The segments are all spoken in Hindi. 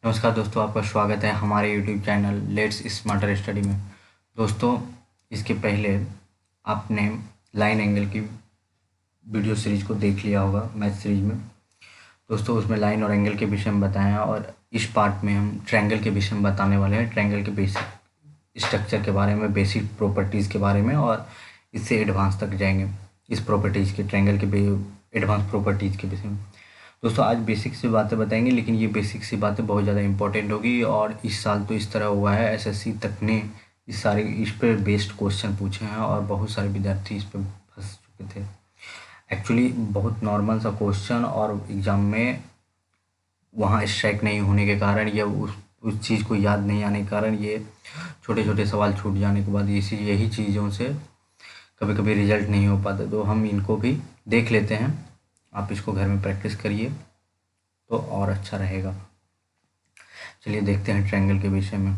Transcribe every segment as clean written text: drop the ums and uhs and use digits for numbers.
नमस्कार दोस्तों, आपका स्वागत है हमारे YouTube channel let's smarter study में। दोस्तों, इसके पहले आपने लाइन एंगल की वीडियो सीरीज को देख लिया होगा मैथ सीरीज में। दोस्तों, उसमें लाइन और एंगल के विषय में बताया और इस पार्ट में हम ट्रायंगल के विषय में बताने वाले हैं। ट्रायंगल के बेसिक स्ट्रक्चर के बारे में, बेसिक प्रॉपर्टीज़ के बारे में, और इससे एडवांस तक जाएंगे इस प्रॉपर्टीज़ के, ट्रायंगल के एडवांस प्रॉपर्टीज़ के विषय में। दोस्तों, आज बेसिक सी बातें बताएंगे, लेकिन ये बेसिक सी बातें बहुत ज़्यादा इंपॉर्टेंट होगी। और इस साल तो इस तरह हुआ है, एसएससी तक ने इस पर बेस्ड क्वेश्चन पूछे हैं और बहुत सारे विद्यार्थी इस पर फंस चुके थे। एक्चुअली बहुत नॉर्मल सा क्वेश्चन, और एग्ज़ाम में वहाँ स्ट्राइक नहीं होने के कारण या उस चीज़ को याद नहीं आने के कारण ये छोटे छोटे सवाल छूट जाने के बाद यही चीज़ों से कभी कभी रिजल्ट नहीं हो पाता। तो हम इनको भी देख लेते हैं। आप इसको घर में प्रैक्टिस करिए तो और अच्छा रहेगा। चलिए देखते हैं ट्रायंगल के विषय में।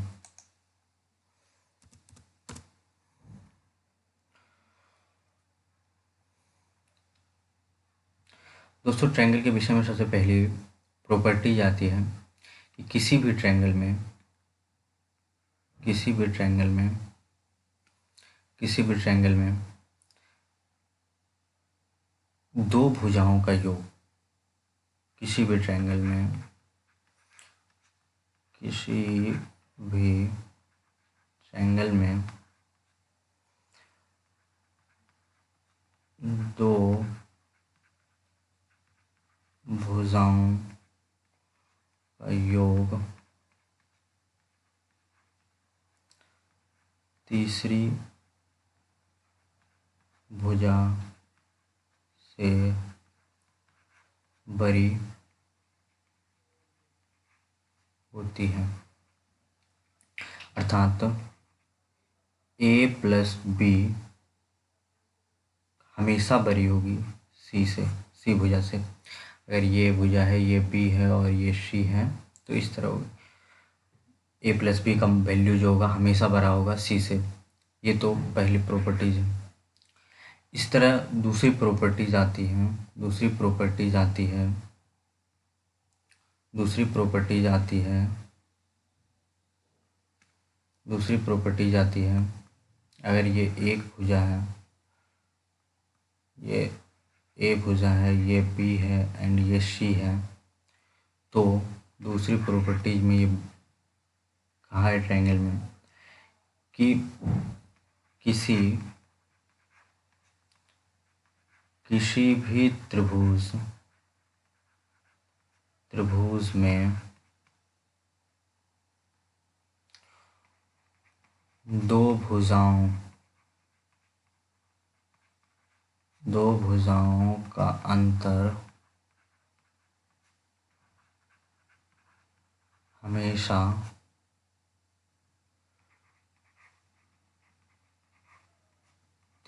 दोस्तों, ट्रायंगल के विषय में सबसे पहली प्रॉपर्टी आती है कि किसी भी ट्रायंगल में दो भुजाओं का योग, किसी भी ट्रायंगल में दो भुजाओं का योग तीसरी भुजा से बड़ी होती है, अर्थात a प्लस बी हमेशा बड़ी होगी सी भुजा से। अगर ये भुजा है, ये b है और ये c है, तो इस तरह होगी। a प्लस बी का वैल्यू जो होगा हमेशा बड़ा होगा c से। ये तो पहली प्रॉपर्टीज है। इस तरह दूसरी प्रॉपर्टीज आती है अगर ये एक भुजा है, ये ए भुजा है, ये बी है एंड ये सी है, तो दूसरी प्रॉपर्टीज में ये कहा है ट्रायंगल में कि किसी भी त्रिभुज में दो भुजाओं का अंतर हमेशा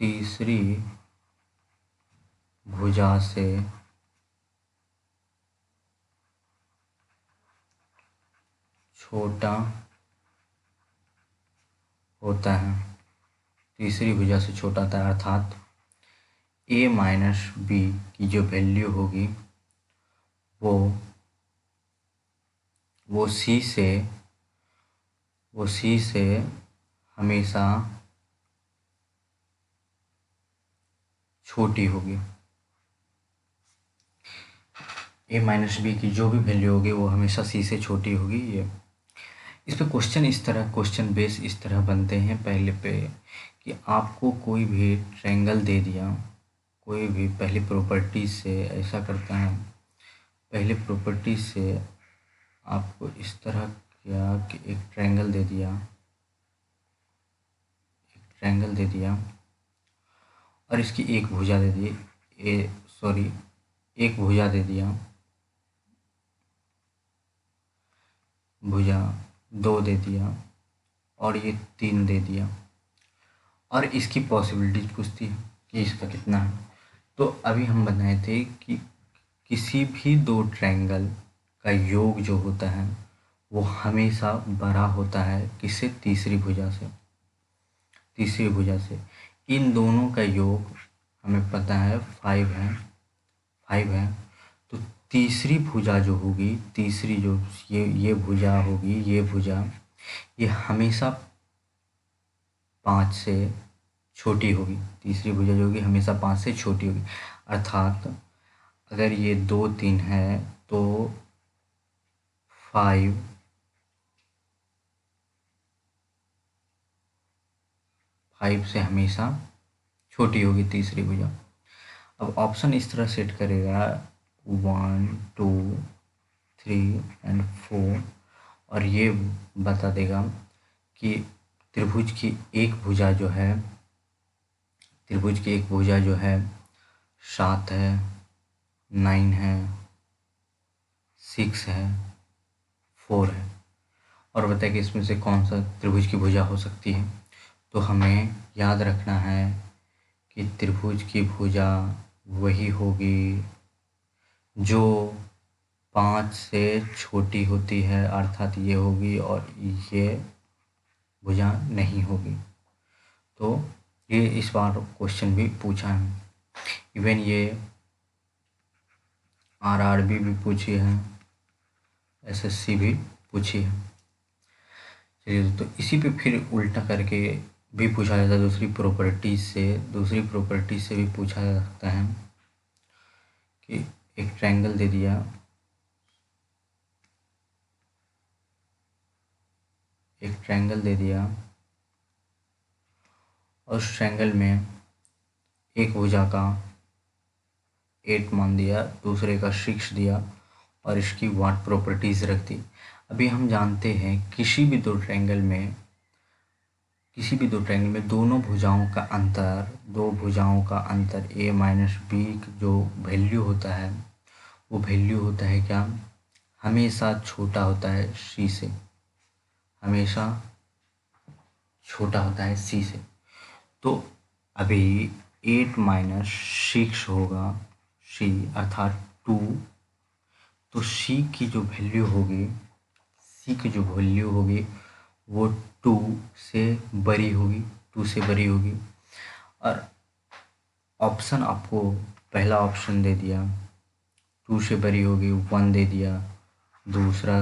तीसरी भुजा से छोटा होता है, अर्थात a माइनस बी की जो वैल्यू होगी वो c से हमेशा छोटी होगी। a माइनस बी की जो भी वैल्यू होगी वो हमेशा c से छोटी होगी। ये इस पे क्वेश्चन बेस इस तरह बनते हैं पहले पे कि आपको कोई भी ट्रायंगल दे दिया, कोई भी पहली प्रॉपर्टी से ऐसा करता है, पहले प्रॉपर्टी से आपको इस तरह किया कि एक ट्रायंगल दे दिया और इसकी एक भुजा दे दी, एक भुजा दे दिया, भुजा 2 दे दिया और ये 3 दे दिया, और इसकी पॉसिबिलिटीज पूछती है कि इसका कितना है। तो अभी हम बनाए थे कि किसी भी दो ट्रायंगल का योग जो होता है वो हमेशा बड़ा होता है किससे? तीसरी भुजा से। इन दोनों का योग हमें पता है 5 है। तो तीसरी भुजा जो होगी, तीसरी जो ये भुजा होगी, ये भुजा ये हमेशा 5 से छोटी होगी। तीसरी भुजा जो होगी हमेशा 5 से छोटी होगी। अर्थात अगर ये 2 3 है तो 5 से हमेशा छोटी होगी तीसरी भुजा। अब ऑप्शन इस तरह सेट करेगा 1 2 3 एंड 4 और ये बता देगा कि त्रिभुज की एक भुजा जो है, त्रिभुज की एक भुजा जो है 7 है, 9 है, 6 है, 4 है और बताए कि इसमें से कौन सा त्रिभुज की भुजा हो सकती है। तो हमें याद रखना है कि त्रिभुज की भुजा वही होगी जो 5 से छोटी होती है, अर्थात ये होगी और ये भुजा नहीं होगी। तो ये इस बार क्वेश्चन भी पूछा है, इवन ये आरआरबी भी पूछी है, एसएससी भी पूछी है। चलिए तो इसी पे फिर उल्टा करके भी पूछा जाता है, दूसरी प्रॉपर्टीज से भी पूछा जा सकता है कि एक ट्रायंगल दे दिया, एक ट्रायंगल दे दिया और उस ट्रायंगल में एक भुजा का 8 मान दिया, दूसरे का 6 दिया और इसकी व्हाट प्रॉपर्टीज रख दी। अभी हम जानते हैं किसी भी दो ट्रायंगल में दोनों भुजाओं का अंतर, दो भुजाओं का अंतर a माइनस बी जो वैल्यू होता है वो वैल्यू होता है क्या, हमेशा छोटा होता है c से, हमेशा छोटा होता है c से। तो अभी 8 माइनस 6 होगा c अर्थात 2, तो c की जो वैल्यू होगी वो 2 से बड़ी होगी। और ऑप्शन आपको पहला ऑप्शन दे दिया 2 से बड़ी होगी, 1 दे दिया, दूसरा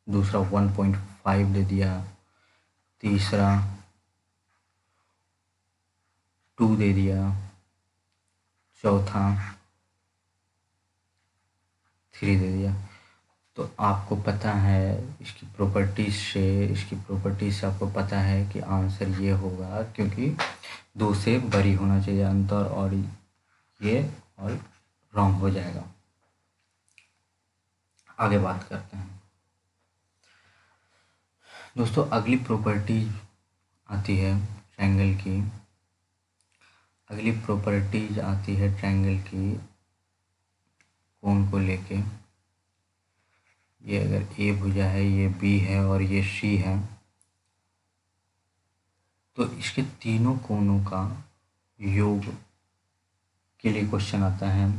1.5 दे दिया, तीसरा 2 दे दिया, चौथा 3 दे दिया। तो आपको पता है इसकी प्रॉपर्टीज से आपको पता है कि आंसर ये होगा, क्योंकि 2 से बड़ी होना चाहिए अंतर और ये और रॉन्ग हो जाएगा। आगे बात करते हैं दोस्तों, अगली प्रॉपर्टी आती है ट्रायंगल की, कोण को लेके। ये अगर ए भुजा है, ये बी है और ये सी है, तो इसके तीनों कोणों का योग के लिए क्वेश्चन आता है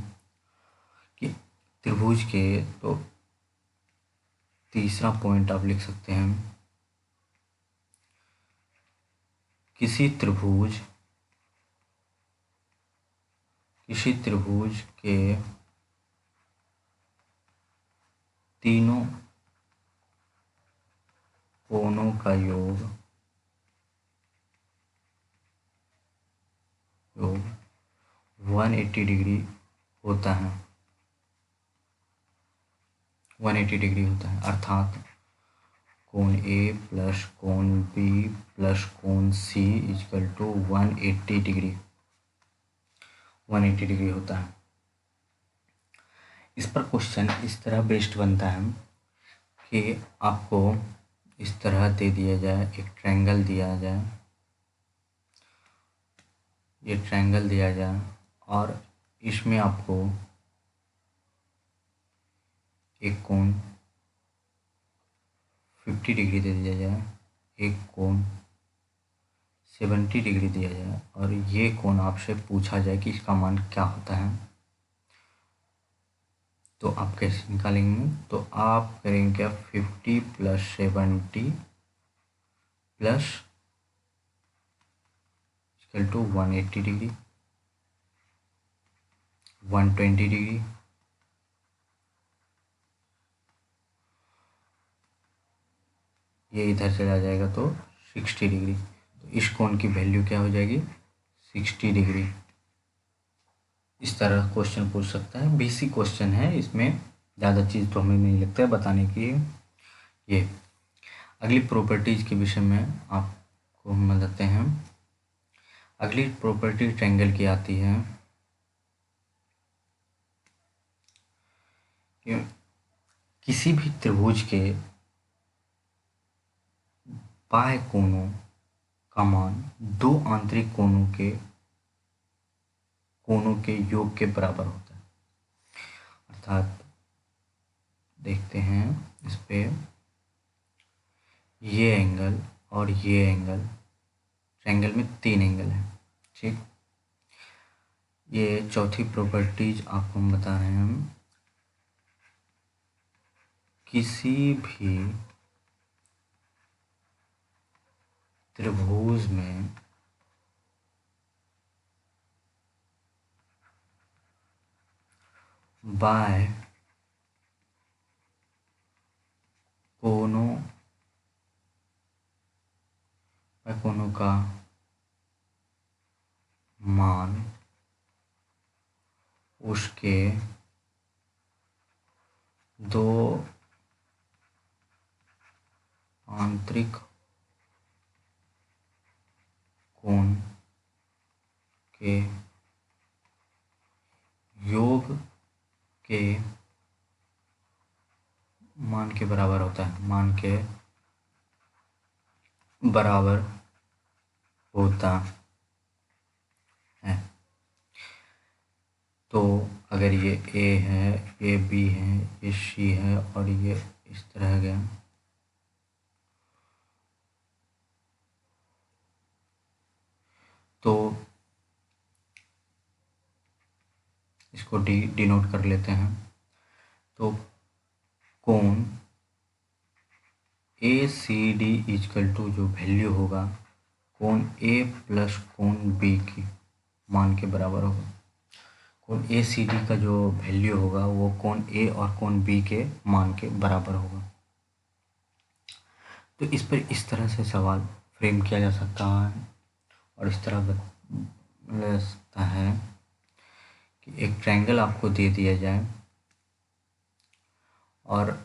कि त्रिभुज के, तो तीसरा पॉइंट आप लिख सकते हैं, किसी त्रिभुज के तीनों कोणों का योग 180 डिग्री होता है, 180 डिग्री होता है। अर्थात कोण ए प्लस कोण बी प्लस कोण सी इक्वल टू 180 डिग्री होता है। इस पर क्वेश्चन इस तरह बेस्ड बनता है कि आपको इस तरह दे दिया जाए, एक ट्रायंगल दिया जाए, ये ट्रायंगल दिया जाए और इसमें आपको एक कोण 50 डिग्री दे दिया जाए, एक कोण 70 डिग्री दिया जाए और ये कोण आपसे पूछा जाए कि इसका मान क्या होता है, तो आप कैसे निकालेंगे। तो आप करेंगे क्या, 50 plus 70 plus equal to 180 degree, 120 degree ये इधर चला जाएगा तो 60 डिग्री। तो इस कोण की वैल्यू क्या हो जाएगी? 60 डिग्री। इस तरह क्वेश्चन पूछ सकता है। बेसिक क्वेश्चन है, इसमें ज़्यादा चीज़ तो हमें नहीं लगता है बताने की। ये अगली प्रॉपर्टीज के विषय में आपको हम बताते हैं। अगली प्रॉपर्टी ट्रायंगल की आती है कि किसी भी त्रिभुज के बाह्य कोणों का मान दो आंतरिक कोणों के योग के बराबर होता है। अर्थात देखते हैं इस पे, ये एंगल और ये एंगल, ट्रायंगल में 3 एंगल है, ठीक। ये चौथी प्रॉपर्टीज आपको हम बता रहे हैं। हम किसी भी त्रिभुज में बाह्य कोणों का मान उसके दो आंतरिक कोण के योग के मान के बराबर होता है, मान के बराबर होता है। तो अगर ये ए है, ये बी है, ये सी है और ये इस तरह गया, तो इसको डिनोट कर लेते हैं। तो कोण ए सी डी इजकल टू जो वैल्यू होगा कोण ए प्लस कोण बी की मान के बराबर होगा। कोण ए सी डी का जो वैल्यू होगा वो कोण ए और कोण बी के मान के बराबर होगा। तो इस पर इस तरह से सवाल फ्रेम किया जा सकता है और इस तरह बता सकता है कि एक ट्रायंगल आपको दे दिया जाए और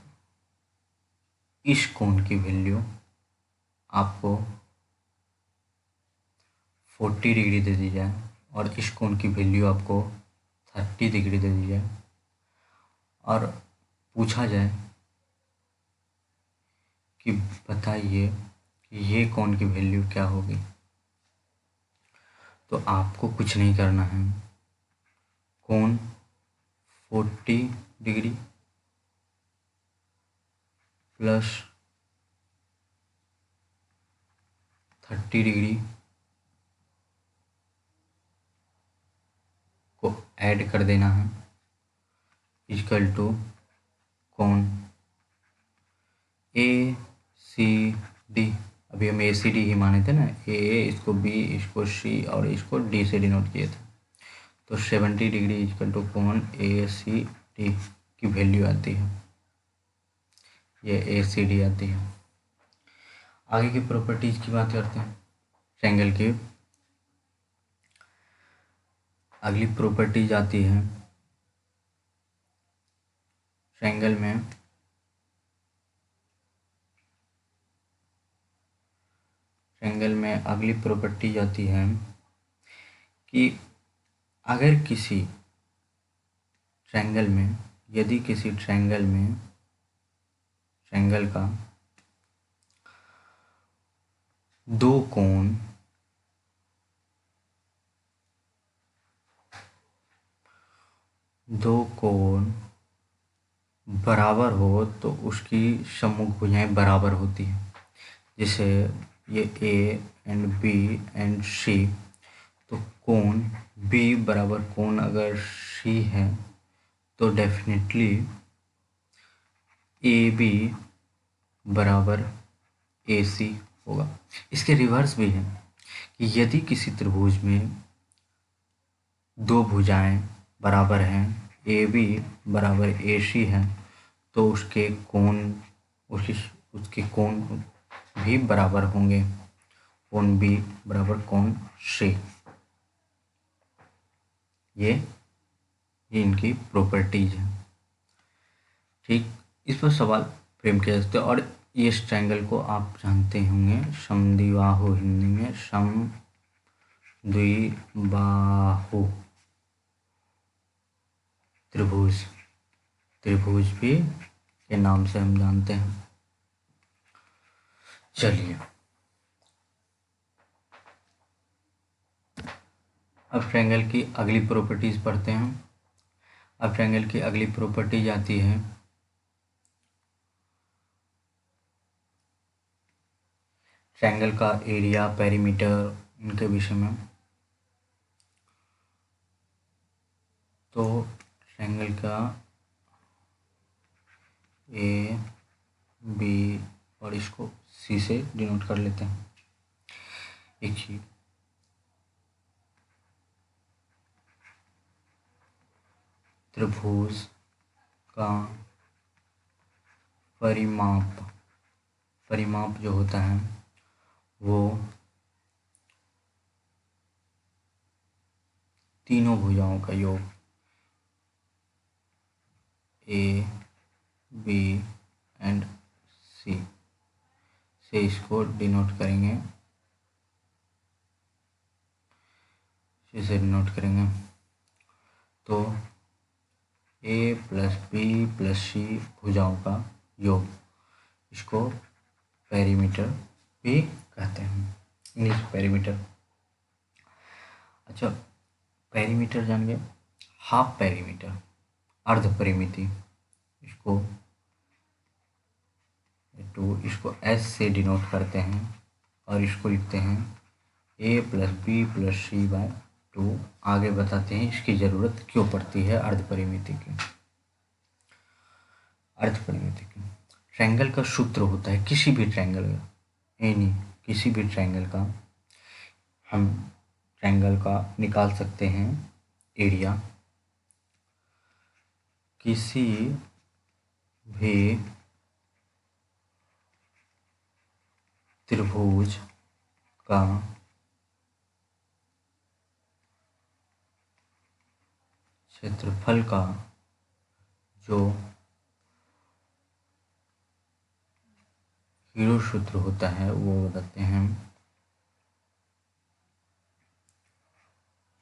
इस कोण की वैल्यू आपको 40 डिग्री दे दी जाए और इस कोण की वैल्यू आपको 30 डिग्री दे दी जाए और पूछा जाए कि बताइए कि ये कोण की वैल्यू क्या होगी। तो आपको कुछ नहीं करना है, कोण 40 डिग्री प्लस 30 डिग्री को ऐड कर देना है इक्वल टू कोण ए सी डी। अभी हम ए सी डी ही माने थे ना, ए इसको बी, इसको सी और इसको डी से डिनोट किए थे। तो 70 डिग्री इक्वल टू कोण ए सी डी की वैल्यू आती है, ये ए सी डी आती है। आगे की प्रॉपर्टीज की बात करते हैं ट्रायंगल की। अगली प्रॉपर्टीज आती है ट्रायंगल में अगली प्रॉपर्टी आती है कि अगर किसी ट्रायंगल में, यदि किसी ट्रायंगल का दो कोण बराबर हो तो उसकी सम्मुख भुजाएं बराबर होती है। जैसे ये ए एंड बी एंड सी, तो कोण बी बराबर कोण अगर सी है तो डेफिनेटली ए बी बराबर ए सी होगा। इसके रिवर्स भी है कि यदि किसी त्रिभुज में दो भुजाएं बराबर हैं, ए बी बराबर ए सी है, तो उसके कोण भी बराबर होंगे। कोण बी बराबर कोण सी। ये इनकी प्रॉपर्टीज है। ठीक, इस पर सवाल फ्रेम किया जा सकता है। और इस ट्रायंगल को आप जानते होंगे समद्विबाहु, हिंदी में समद्विबाहु त्रिभुज, त्रिभुज भी के नाम से हम जानते हैं। चलिए अब ट्रायंगल की अगली प्रॉपर्टीज पढ़ते हैं। अब ट्रायंगल की अगली प्रॉपर्टीज आती है ट्रायंगल का एरिया, पेरीमीटर, इनके विषय में। तो ट्रायंगल का ए बी और इसको सी से डिनोट कर लेते हैं। एक चीज, त्रिभुज का परिमाप जो होता है वो तीनों भुजाओं का योग, ए बी एंड सी से इसको डिनोट करेंगे, तो ए प्लस बी प्लस सी भुजाओं का योग, इसको पेरीमीटर भी कहते हैं, इंग्लिश पेरीमीटर। अच्छा, पेरीमीटर जान गए। हाफ पेरीमीटर, अर्ध परिमिति, इसको एस से डिनोट करते हैं और इसको लिखते हैं ए प्लस बी प्लस सी बाय 2। आगे बताते हैं इसकी ज़रूरत क्यों पड़ती है अर्ध परिमिति की। अर्ध परिमिति की ट्रायंगल का सूत्र होता है, किसी भी ट्रायंगल का, किसी भी ट्रायंगल का हम ट्रायंगल का निकाल सकते हैं एरिया, किसी भी त्रिभुज का क्षेत्रफल का जो हीरो सूत्र होता है वो बताते हैं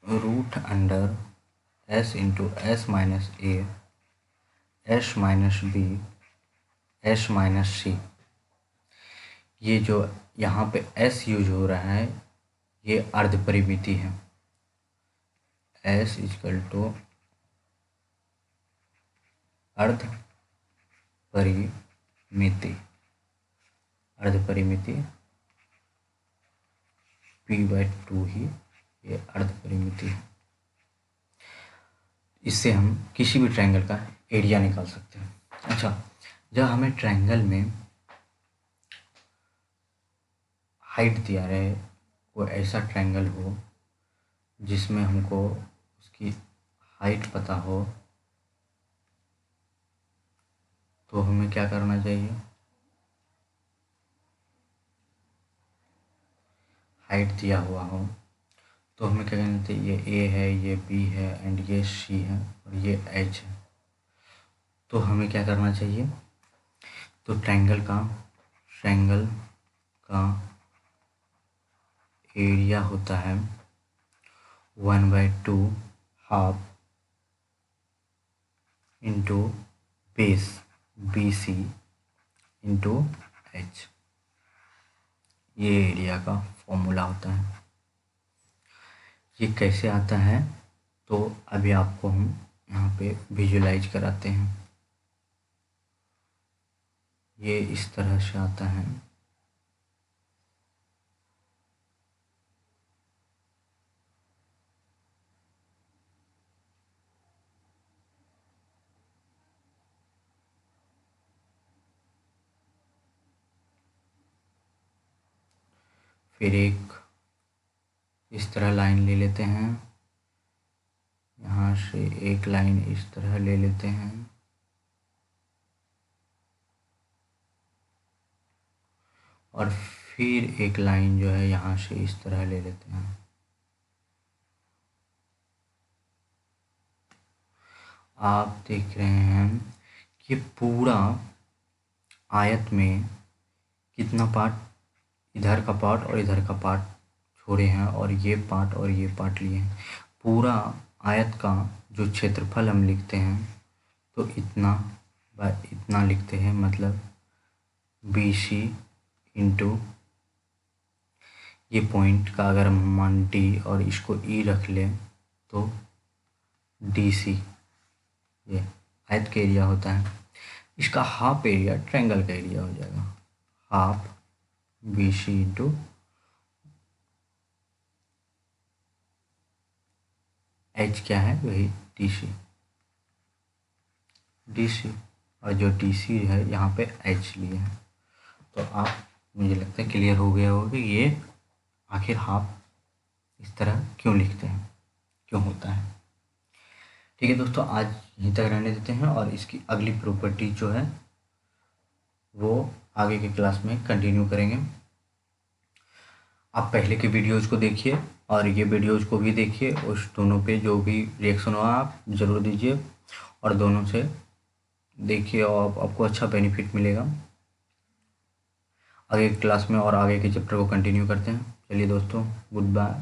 root under s into s minus a s minus b s minus c. ये जो यहाँ पे एस यूज हो रहा है ये अर्ध परिमिति है। एस इक्वल टू अर्ध परिमिति, अर्ध परिमिति p/2 ही ये अर्ध परिमिति है। इससे हम किसी भी ट्रायंगल का एरिया निकाल सकते हैं। अच्छा, जब हमें ट्रायंगल में हाइट दिया रहे, कोई ऐसा ट्रायंगल हो जिसमें हमको उसकी हाइट पता हो, तो हमें क्या करना चाहिए, हाइट दिया हुआ हो तो हमें क्या कहना चाहिए, ये ए है, ये बी है एंड ये सी है और ये एच है। तो हमें क्या करना चाहिए, तो ट्रायंगल का एरिया होता है 1/2 half into base BC into H. ये एरिया का फॉर्मूला होता है। ये कैसे आता है तो अभी आपको हम यहाँ पे विजुलाइज कराते हैं। ये इस तरह से आता है, फिर एक इस तरह लाइन ले लेते हैं, यहाँ से एक लाइन इस तरह ले लेते हैं और फिर एक लाइन जो है यहाँ से इस तरह ले लेते हैं। आप देख रहे हैं कि पूरा आयत में कितना पार्ट, इधर का पार्ट और इधर का पार्ट छोड़े हैं और ये पार्ट और ये पार्ट लिए हैं। पूरा आयत का जो क्षेत्रफल हम लिखते हैं तो इतना बाय इतना लिखते हैं, मतलब BC इंटू ये पॉइंट का अगर हम मान D और इसको E रख लें तो DC ये आयत का एरिया होता है। इसका हाफ एरिया ट्रायंगल का एरिया हो जाएगा, हाफ BC इंटू H क्या है, वही DC और जो DC है यहाँ पे H लिए हैं। तो आप, मुझे लगता है क्लियर हो गया होगा कि ये आखिर हाफ इस तरह क्यों लिखते हैं, क्यों होता है। ठीक है दोस्तों, आज यहीं तक रहने देते हैं और इसकी अगली प्रॉपर्टी जो है वो आगे के क्लास में कंटिन्यू करेंगे। आप पहले के वीडियोज़ को देखिए और ये वीडियोज़ को भी देखिए, उस दोनों पे जो भी रिएक्शन हो आप ज़रूर दीजिए और दोनों से देखिए और आपको अच्छा बेनिफिट मिलेगा। आगे की क्लास में और आगे के चैप्टर को कंटिन्यू करते हैं। चलिए दोस्तों, गुड बाय।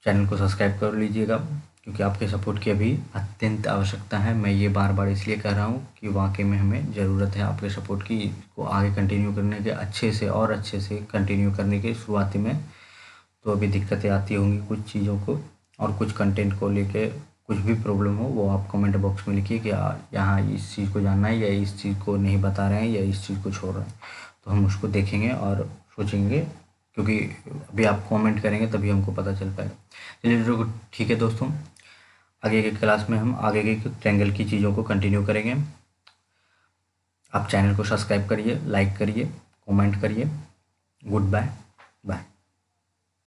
चैनल को सब्सक्राइब कर लीजिएगा क्योंकि आपके सपोर्ट की अभी अत्यंत आवश्यकता है। मैं ये बार बार इसलिए कह रहा हूँ कि वाकई में हमें ज़रूरत है आपके सपोर्ट की, इसको आगे कंटिन्यू करने के, अच्छे से और अच्छे से कंटिन्यू करने के। शुरुआती में तो अभी दिक्कतें आती होंगी कुछ चीज़ों को और कुछ कंटेंट को लेके कुछ भी प्रॉब्लम हो वो आप कमेंट बॉक्स में लिखिए कि यहाँ इस चीज़ को जानना है या इस चीज़ को नहीं बता रहे हैं या इस चीज़ को छोड़ रहे हैं, तो हम उसको देखेंगे और सोचेंगे, क्योंकि अभी आप कमेंट करेंगे तभी हमको पता चल पाएगा। चलिए ठीक है दोस्तों, आगे के क्लास में हम आगे के ट्रायंगल की चीज़ों को कंटिन्यू करेंगे। आप चैनल को सब्सक्राइब करिए, लाइक करिए, कमेंट करिए। Good bye bye.